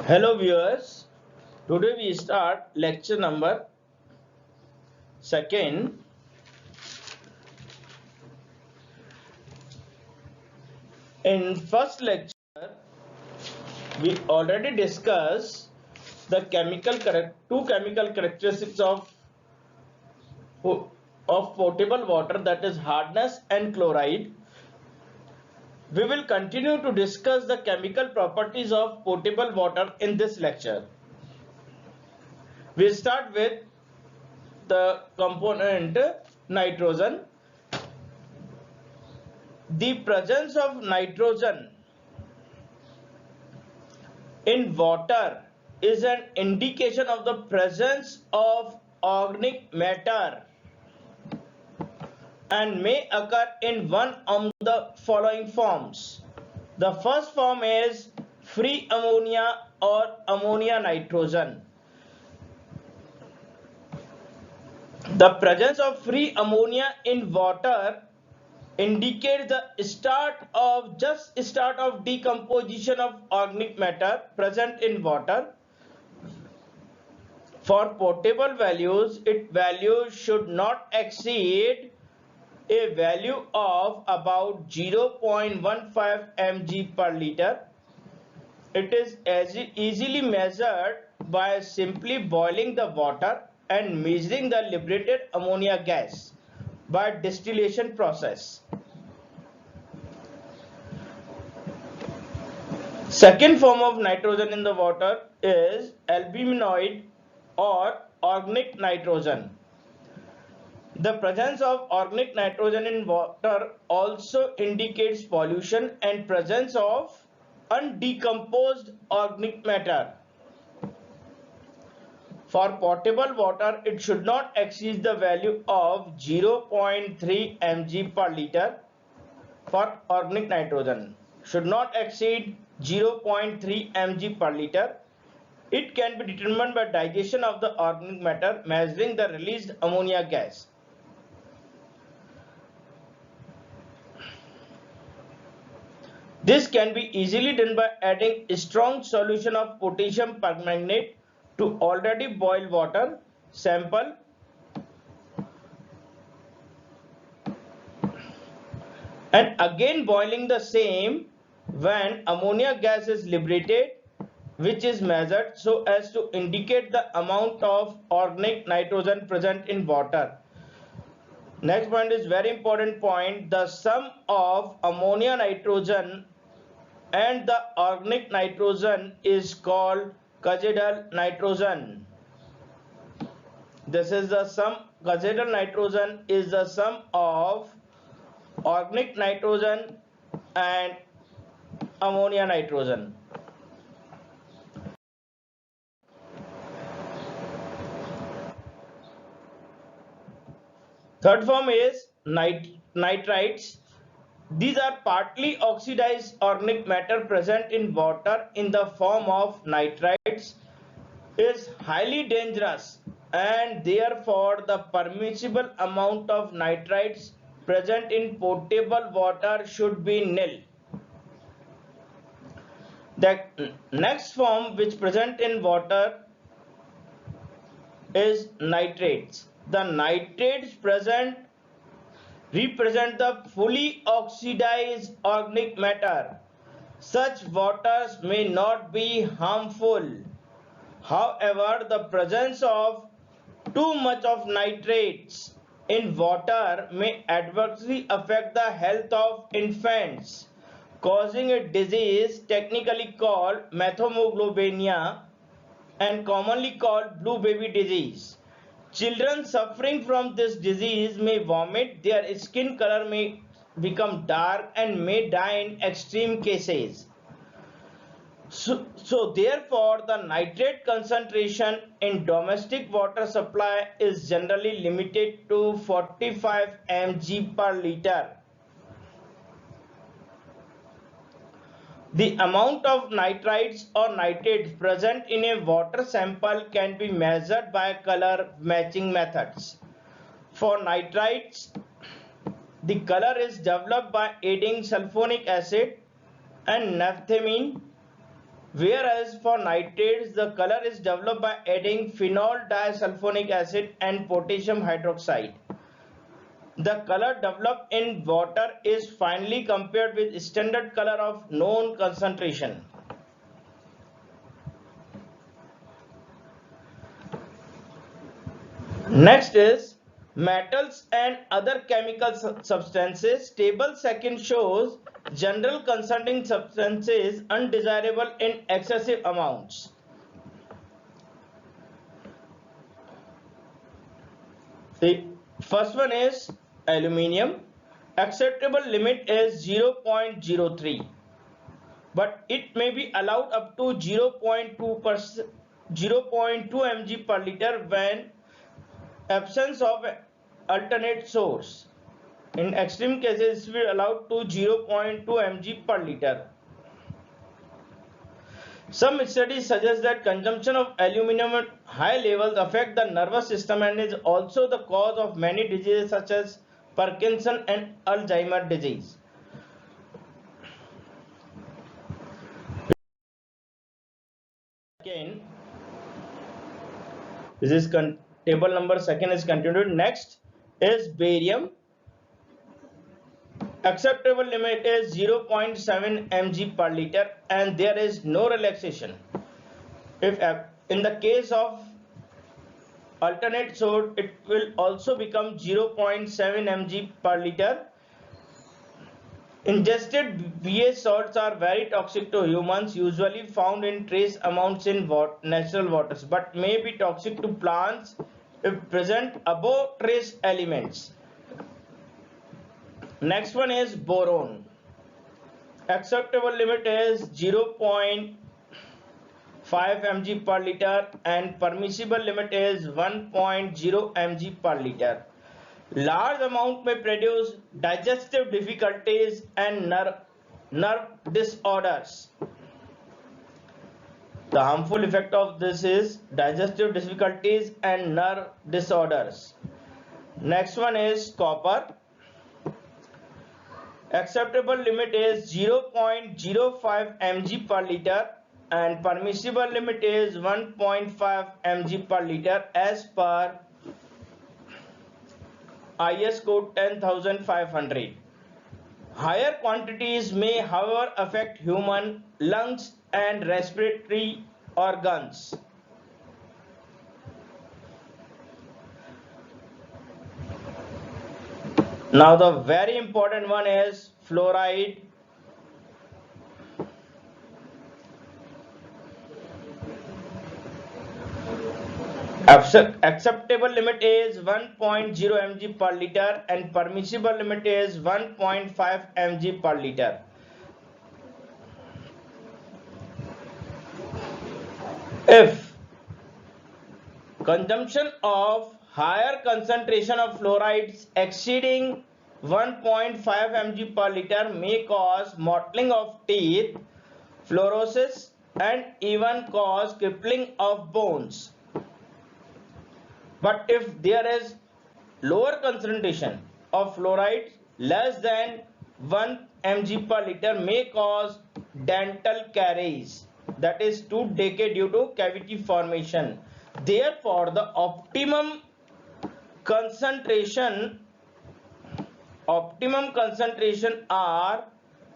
Hello viewers, today we start lecture number 2nd. In first lecture, we already discussed the two chemical characteristics of potable water, that is hardness and chloride. We will continue to discuss the chemical properties of potable water in this lecture. We start with the component nitrogen. The presence of nitrogen in water is an indication of the presence of organic matter and may occur in one of the following forms. The first form is free ammonia or ammonia nitrogen. The presence of free ammonia in water indicates the start of decomposition of organic matter present in water. For potable values, its value should not exceed a value of about 0.15 mg per liter. It is easily measured by simply boiling the water and measuring the liberated ammonia gas by distillation process. Second form of nitrogen in the water is albuminoid or organic nitrogen. The presence of organic nitrogen in water also indicates pollution and presence of undecomposed organic matter. For potable water, it should not exceed the value of 0.3 mg per liter for organic nitrogen. Should not exceed 0.3 mg per liter. It can be determined by digestion of the organic matter, measuring the released ammonia gas. This can be easily done by adding a strong solution of potassium permanganate to already boiled water sample and again boiling the same when ammonia gas is liberated, which is measured so as to indicate the amount of organic nitrogen present in water. Next point is very important point. The sum of ammonia nitrogen and the organic nitrogen is called Kazidal nitrogen. This is the sum. Kazidal nitrogen is the sum of organic nitrogen and ammonia nitrogen. Third form is nitrites. These are partly oxidized organic matter present in water in the form of nitrites. Is highly dangerous and therefore the permissible amount of nitrites present in potable water should be nil. The next form which present in water is nitrates. The nitrates present represent the fully oxidized organic matter. Such waters may not be harmful. However, the presence of too much of nitrates in water may adversely affect the health of infants, causing a disease technically called methemoglobinemia and commonly called blue baby disease. Children suffering from this disease may vomit, their skin color may become dark and may die in extreme cases. So therefore, the nitrate concentration in domestic water supply is generally limited to 45 mg per liter. The amount of nitrites or nitrates present in a water sample can be measured by color matching methods. For nitrites, the color is developed by adding sulfonic acid and naphthalene Whereas for nitrates, the color is developed by adding phenol disulfonic acid and potassium hydroxide. The color developed in water is finely compared with standard color of known concentration. Next is metals and other chemical substances. Table second shows general concerning substances undesirable in excessive amounts. The first one is aluminium. Acceptable limit is 0.03, but it may be allowed up to 0.2 mg per liter when absence of alternate source. In extreme cases, we allowed to 0.2 mg per liter. Some studies suggest that consumption of aluminum at high levels affect the nervous system and is also the cause of many diseases such as Parkinson and Alzheimer's disease. Again, this is table number second is continued. Next is barium. Acceptable limit is 0.7 mg per liter and there is no relaxation. If in the case of alternate source, it will also become 0.7 mg per liter. Ingested BH salts are very toxic to humans, usually found in trace amounts in natural waters, but may be toxic to plants if present above trace elements. Next one is boron. Acceptable limit is 0.5 mg per liter and permissible limit is 1.0 mg per liter. Large amount may produce digestive difficulties and nerve disorders. The harmful effect of this is digestive difficulties and nerve disorders. Next one is copper. Acceptable limit is 0.05 mg per liter and permissible limit is 1.5 mg per liter as per IS code 10500. Higher quantities may however affect human lungs and respiratory organs. Now the very important one is fluoride. Acceptable limit is 1.0 mg per liter and permissible limit is 1.5 mg per liter. If consumption of higher concentration of fluorides exceeding 1.5 mg per liter may cause mottling of teeth, fluorosis, and even cause crippling of bones. But if there is lower concentration of fluoride less than 1 mg per liter may cause dental caries, that is tooth decay due to cavity formation. Therefore, the optimum concentration are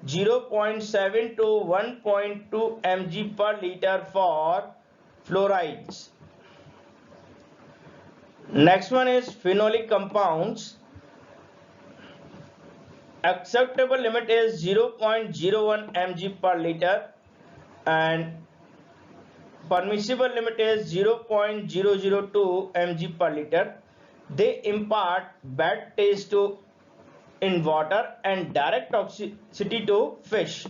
0.7 to 1.2 mg per liter for fluorides. Next one is phenolic compounds. Acceptable limit is 0.01 mg per liter and permissible limit is 0.002 mg per liter. They impart bad taste in water and direct toxicity to fish.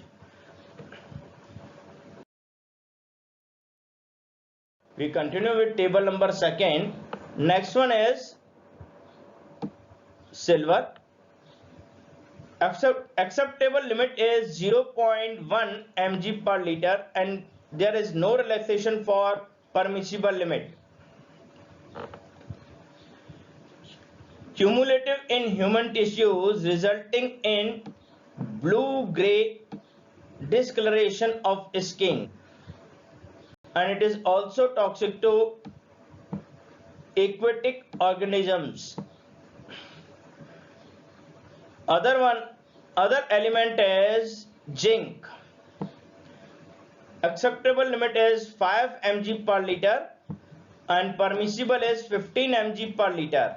We continue with table number second. Next one is silver. Acceptable limit is 0.1 mg per liter and there is no relaxation for permissible limit. Cumulative in human tissues resulting in blue-gray discoloration of skin. and it is also toxic to aquatic organisms. Other element is zinc. Acceptable limit is 5 mg per liter and permissible is 15 mg per liter.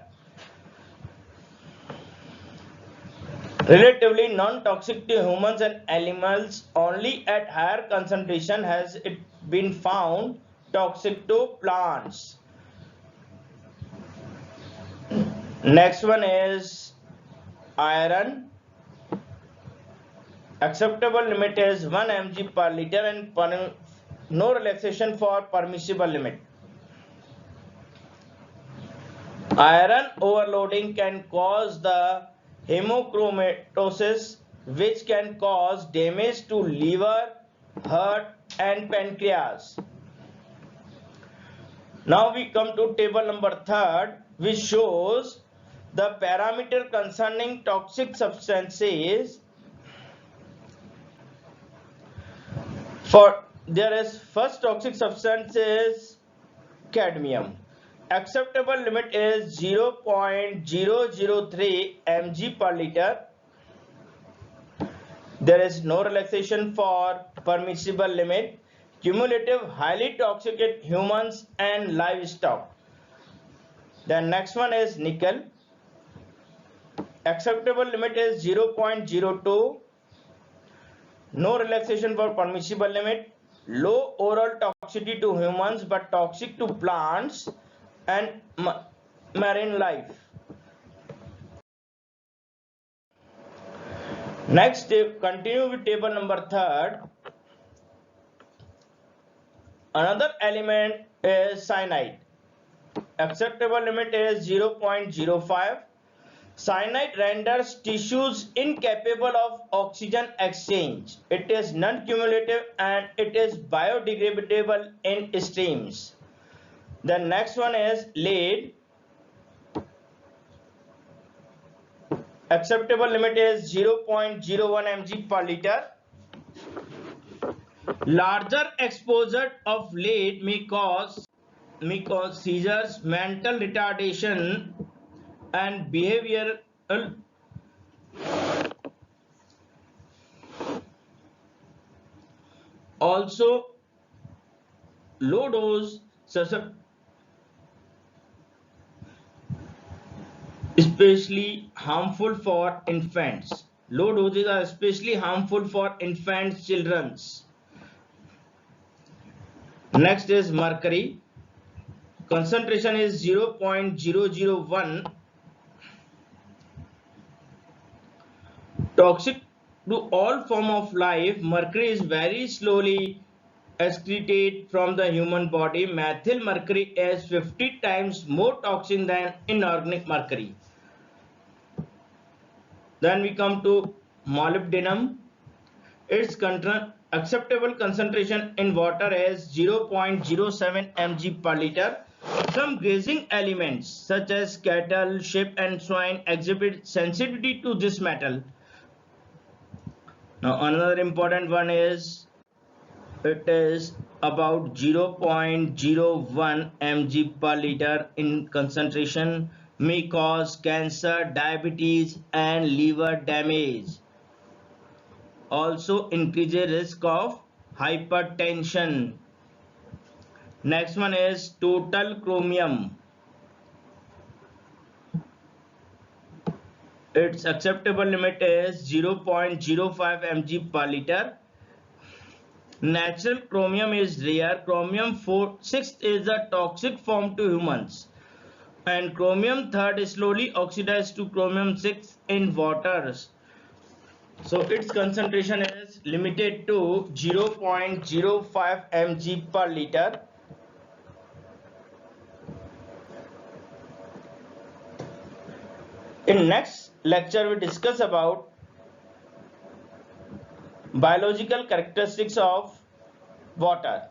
Relatively non-toxic to humans and animals, only at higher concentration has it been found toxic to plants. Next one is iron. Acceptable limit is 1 mg per liter and no relaxation for permissible limit. Iron overloading can cause the hemochromatosis, which can cause damage to liver, heart and pancreas. Now we come to table number 3, which shows the parameter concerning toxic substances. There is first toxic substance is cadmium. Acceptable limit is 0.003 mg per liter. There is no relaxation for permissible limit. Cumulative, highly toxic in humans and livestock. The next one is nickel. Acceptable limit is 0.02. No relaxation for permissible limit. Low oral toxicity to humans but toxic to plants and marine life. Next, continue with table number 3. Another element is cyanide. Acceptable limit is 0.05. Cyanide renders tissues incapable of oxygen exchange. It is non-cumulative and it is biodegradable in streams. The next one is lead. Acceptable limit is 0.01 mg per liter. Larger exposure of lead may cause seizures, mental retardation and behavioral. Also, low dose especially harmful for infants. Low doses are especially harmful for infants, children. Next is mercury. Concentration is 0.001. Toxic to all form of life. Mercury is very slowly excreted from the human body. Methyl mercury is 50 times more toxic than inorganic mercury. Then we come to molybdenum. Its acceptable concentration in water is 0.07 mg per liter. Some grazing elements such as cattle, sheep and swine exhibit sensitivity to this metal. Now another important one is it is about 0.01 mg per liter in concentration, may cause cancer, diabetes and liver damage. Also increases risk of hypertension. Next one is total chromium. Its acceptable limit is 0.05 mg per liter. Natural chromium is rare. Chromium 6 is a toxic form to humans. And chromium 3 is slowly oxidized to chromium 6 in waters. So its concentration is limited to 0.05 mg per liter. In next lecture we discuss about biological characteristics of water.